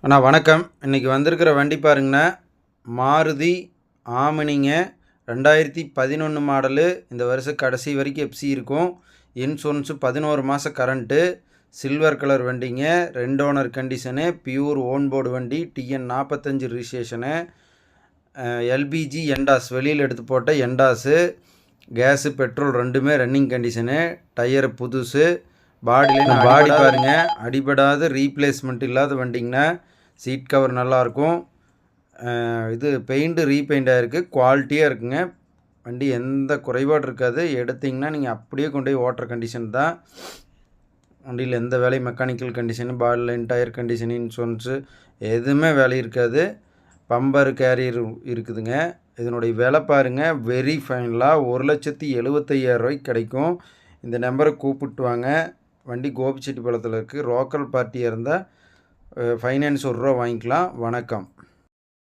அண்ணா வணக்கம். இன்றைக்கி வந்திருக்கிற வண்டி பாருங்கண்ணா, மாருதி ஆமினிங்க 2011 மாடலு. இந்த வருஷம் கடைசி வரைக்கும் எஃப்சி இருக்கும். இன்சூரன்ஸு 11 மாதம் கரண்ட்டு. சில்வர் கலர் வண்டிங்க, 2 ஓனர் கண்டிஷனு, பியூர் ஓன்போர்டு வண்டி, டிஎன் 45 ரிஜிஸ்ட்ரேஷனு, எல்பிஜி என்டாஸ், வெளியில் எடுத்து போட்ட என்டாஸு, கேஸு பெட்ரோல் ரெண்டுமே ரன்னிங் கண்டிஷனு, டயரு புதுசு, பாடி பாருங்க அடிபடாத ரீப்ளேஸ்மெண்ட் இல்லாத வண்டிங்கண்ணா. சீட் கவர் நல்லாயிருக்கும். இது பெயிண்ட்டு ரீபெயிண்ட் ஆகிருக்கு, குவாலிட்டியாக இருக்குங்க. வண்டி எந்த குறைபாடு இருக்காது. எடுத்திங்கன்னா நீங்கள் அப்படியே கொண்டு போய் ஓட்டுற கண்டிஷன் தான். வண்டியில் எந்த வேலையும் mechanical condition, body line, tyre condition, insurance எதுவுமே வேலை இருக்காது. பம்பர் கேரியர் இருக்குதுங்க. இதனுடைய விலை பாருங்கள், வெரி ஃபைனலாக 1,75,000 கிடைக்கும். இந்த நம்பரை கூப்பிட்டு வாங்க. வண்டி கோபிச்செட்டிப்பாளையத்தில் இருக்குது. லோக்கல் பார்ட்டியாக இருந்தால் ஃபைனான்ஸ் ₹1 வாங்கிக்கலாம். வணக்கம்.